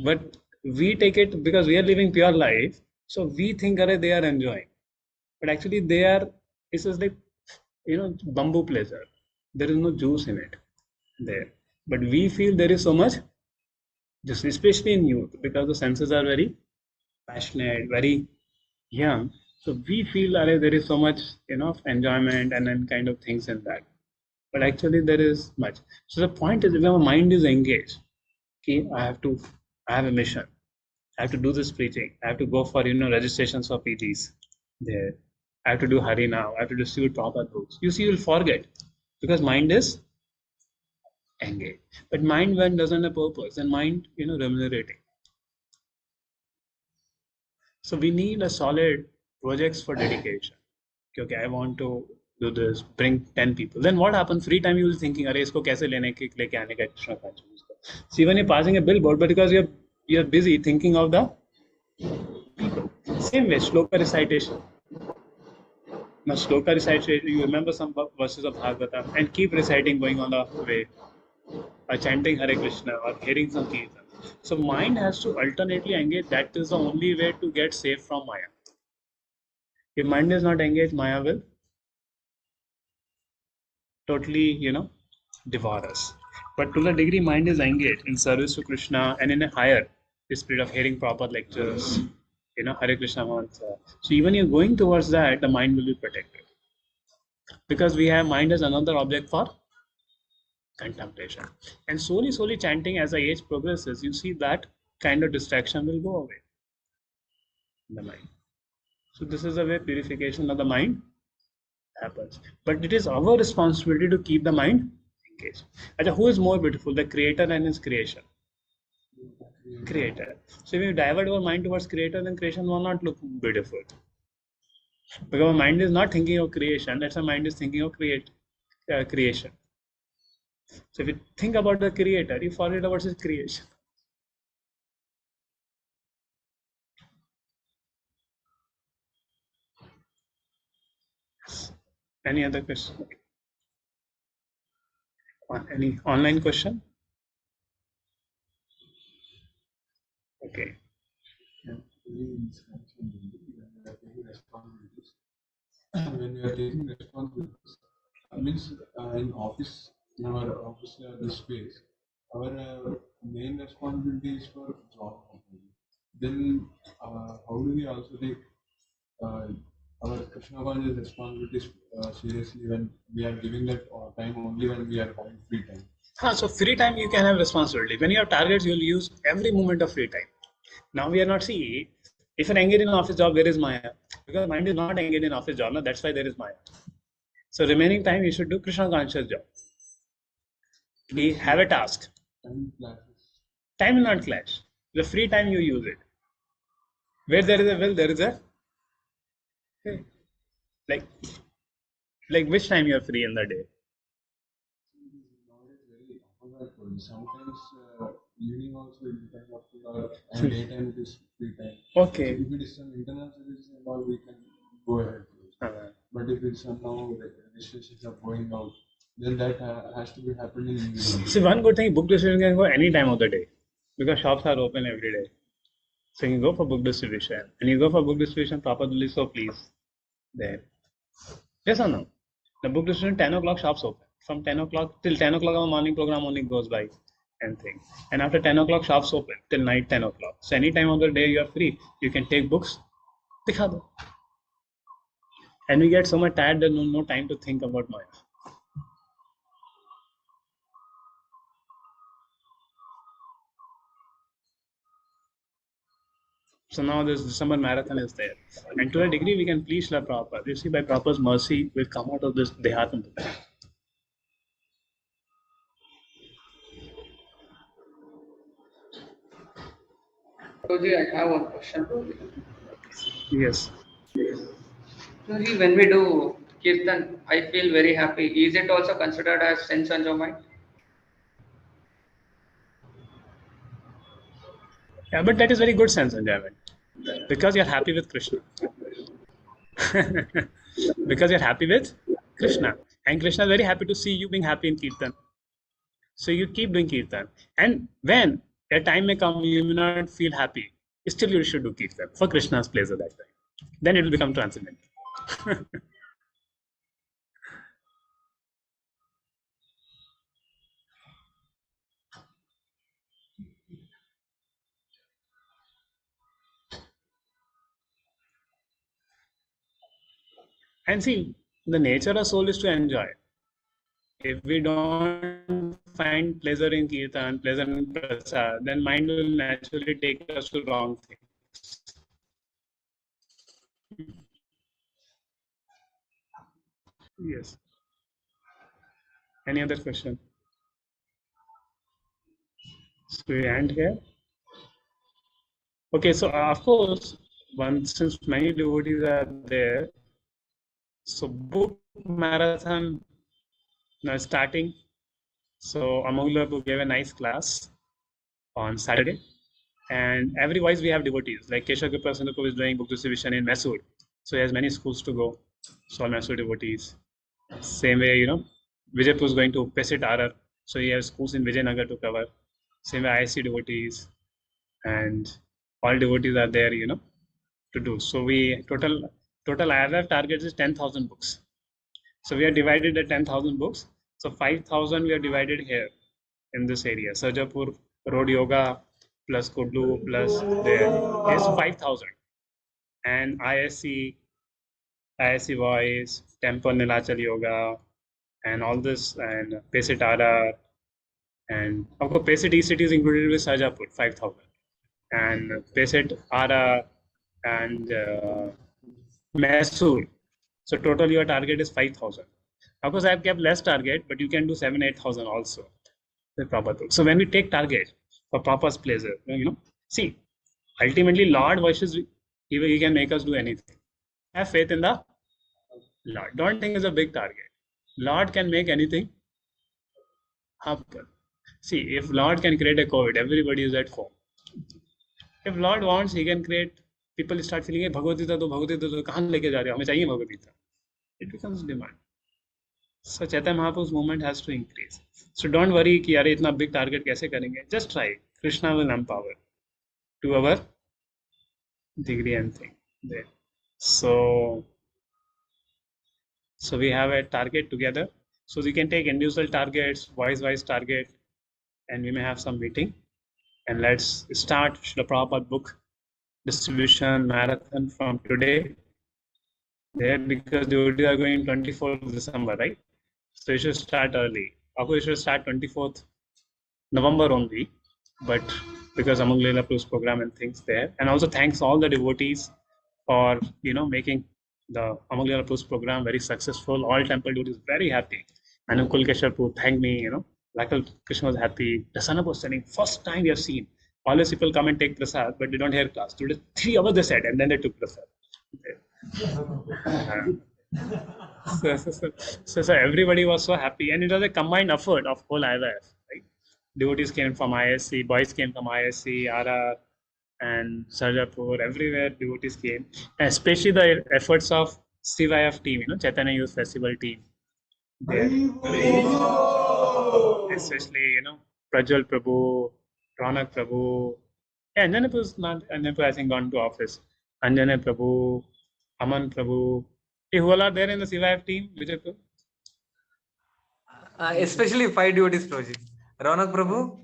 Speaker 1: But we take it because we are living pure life, so we think they are enjoying. But actually they are, it's just like, bamboo pleasure. There is no juice in it there. But we feel there is so much, just especially in youth, because the senses are very passionate, very young. So we feel that there is so much, enjoyment and then kind of things in that. But actually there is much. So the point is, if our mind is engaged, okay, I have a mission. I have to do this preaching. I have to go for registrations for PTs there. I have to do Hari now. I have to distribute proper books. You see, you'll forget because mind is engaged. But mind when doesn't have purpose and mind remunerating. So we need a solid projects for dedication. Okay, I want to do this, bring 10 people. Then what happens? Free time you will thinking, अरे इसको कैसे लेके आने का Krishna consciousness को. See, when you're passing a billboard, but because you're busy thinking of the people. Same way, shloka recitation. Now, shloka recitation, you remember some verses of Bhagavatam and keep reciting going on the way, or chanting Hare Krishna, or hearing some kirtan. So mind has to alternately engage. That is the only way to get safe from Maya. If mind is not engaged, Maya will totally, devour us. But to the degree mind is engaged in service to Krishna and in a higher spirit of hearing proper lectures, Hare Krishna mantra. So even you're going towards that, the mind will be protected. Because we have mind as another object for contemplation. And slowly chanting as the age progresses, you see that kind of distraction will go away in the mind. So this is the way purification of the mind happens. But it is our responsibility to keep the mind engaged. Achha, who is more beautiful, the creator and his creation? Creator. So if you divert our mind towards creator, then creation will not look beautiful. Because our mind is not thinking of creation, that's our mind is thinking of creation. So if you think about the creator, you forget about his creation. Any other question? Any online question? Okay.
Speaker 4: When we are taking responsibilities, means in office, in our office, this space, our main responsibility is for job. Then how do we also take uh, our Krishna conscious responsibilities seriously when we are giving that time only when we are having free time?
Speaker 1: So free time you can have responsibility. When you have targets, you'll use every moment of free time. Now we are not see if you're engaged in office job, where is Maya? Because mind is not engaged in office job, no, that's why there is Maya. So remaining time you should do Krishna conscious job. We have a task.
Speaker 4: Time classes.
Speaker 1: Time will not clash. The free time you use it. Where there is a will, there is a like which time you are free in the day.
Speaker 4: Nowadays very opposite. Sometimes evening also it depends up to our and daytime it is free time.
Speaker 1: Okay.
Speaker 4: So if it is some internal services and all, we can go ahead. But if it's somehow the registrations are going out, then that has to be happening in the evening.
Speaker 1: See, one good thing, book distribution can go any time of the day because shops are open every day. So you go for book distribution and you go for book distribution properly. So please, there. Yes or no? The book distribution 10 o'clock shops open. From 10 o'clock till 10 o'clock our morning program only goes by and thing. And after 10 o'clock shops open till night 10 o'clock. So any time of the day you are free, you can take books. Dikha do. And we get so much tired that no time to think about Maya. So now this December marathon is there. And to a degree we can please Srila Prabhupada. You see, by Prabhupada's mercy, we'll come out of this Dehatam.
Speaker 5: Guruji, I have one question.
Speaker 1: Yes.
Speaker 5: Guruji, when we do kirtan, I feel very happy. Is it also considered as sense enjoyment?
Speaker 1: Yeah, but that is very good sense enjoyment. Because you're happy with Krishna. Because you're happy with Krishna. And Krishna is very happy to see you being happy in Kirtan. So you keep doing Kirtan. And when a time may come, you may not feel happy, still you should do Kirtan for Krishna's pleasure that time. Then it will become transcendental. And see, the nature of soul is to enjoy. If we don't find pleasure in kirtan, pleasure in prasad, then mind will naturally take us to wrong things. Yes. Any other question? So we end here. Okay, so of course, since many devotees are there, so book marathon now starting. So Amogla gave a nice class on Saturday, and every wise we have devotees. Like Keshav Kripasanako is doing book distribution in Mysore, so he has many schools to go. So all Mysore devotees. Same way, Vijaypur is going to Pesit RR, so he has schools in Vijayanagar to cover. Same way ISC devotees, and all devotees are there, to do. So we total IRF target is 10,000 books. So we are divided at 10,000 books. So 5,000 we are divided here in this area. Sarjapur Road Yoga plus Kudlu plus there is 5,000. And ISC Voice, Temple Nilachal Yoga, and all this, and Pesitara, and of course Pesit E-City is included with Sarjapur, 5,000. And Pesit Ara and Mysore. So total your target is 5,000. Of course, I have kept less target, but you can do 7,000-8,000 also with Prabhupada. So when we take target for Papa's pleasure, see, ultimately Lord wishes he can make us do anything. Have faith in the Lord. Don't think it's a big target. Lord can make anything happen. See, if Lord can create a COVID, everybody is at home. If Lord wants, he can create. People start feeling, hey, Bhagavad Gita तो कहाँ लेके जा रहे हो? हमें चाहिए Bhagavad Gita. It becomes demand. So Chaitanya Mahaprabhu's movement has to increase. So don't worry कि यार इतना big target कैसे करेंगे? Just try. Krishna will empower to our degree and thing there. So we have a target together. So we can take individual targets, voice-wise target, and we may have some meeting. And let's start the Prabhupada book distribution marathon from today. There, because devotees are going 24th December, right? So you should start early. Of course, you should start 24th November only, but because Among Leela Plus program and things there. And also thanks all the devotees for making the Among Leela Plus program very successful. All temple devotees very happy. And Kulkeshwarpur thanked me, Lakal Krishna was happy. Prasanna was saying, first time we have seen. Always people come and take prasad, but they don't hear class. Today 3 hours they said, and then they took prasad. So everybody was so happy, and it was a combined effort of whole IVF, right? Devotees came from ISC, boys came from ISC, RR, and Sarjapur, everywhere devotees came, and especially the efforts of CYF team, Chaitanya Youth Festival team. There. Especially, Prajwal Prabhu, Ronak Prabhu, Anjana was not, Anjana I think gone to office. Anjana Prabhu, Aman Prabhu. Who all are there in the CYF team, Vijay?
Speaker 6: Especially 5 devotees project. Ronak Prabhu,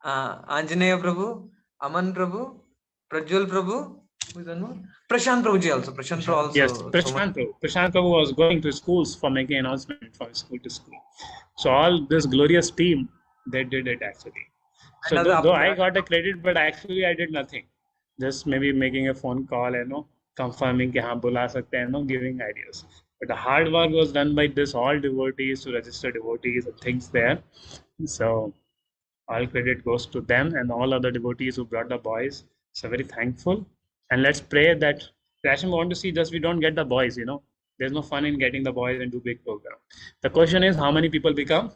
Speaker 6: Anjaneya Prabhu, Aman Prabhu, Prajwal Prabhu, who is one? Prashant Prabhuji also. Prashant Prabhu also.
Speaker 1: Yes, Prashant Prabhu. Prashant Prabhu was going to schools for making announcement from school to school. So all this glorious team, they did it actually. So though I got the credit, but actually I did nothing. Just maybe making a phone call and confirming कि हाँ बुला सकते हैं, giving ideas. But the hard work was done by this all devotees to register devotees and things there. So all credit goes to them and all other devotees who brought the boys. So very thankful. And let's pray that Krishna want to see just we don't get the boys, There's no fun in getting the boys and do big program. The question is how many people become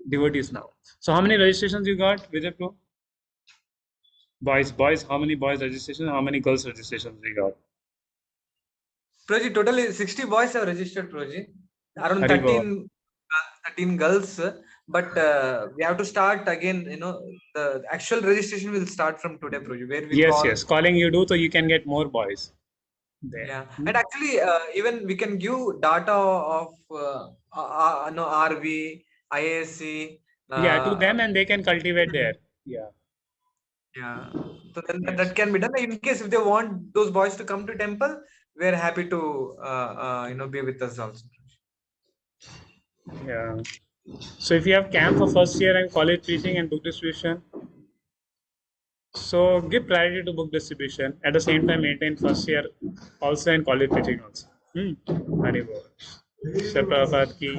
Speaker 1: devotees now. So how many registrations you got, Vijay Pro? Boys, how many boys registrations? How many girls registrations we got?
Speaker 6: Proji, totally 60 boys have registered, Proji. Around 13 girls, but we have to start again, the actual registration will start from today, Proji. Where we
Speaker 1: yes, calling you do so you can get more boys. There.
Speaker 6: Yeah, and actually, even we can give data of RV, ISC.
Speaker 1: To them, and they can cultivate there. Yeah.
Speaker 6: Yeah, so then that can be done. In case if they want those boys to come to temple, we are happy to be with us also.
Speaker 1: Yeah. So if you have camp for first year and college preaching and book distribution, so give priority to book distribution. At the same time, maintain first year also and college preaching also. Hari Bol. Shri Prabhupada ki.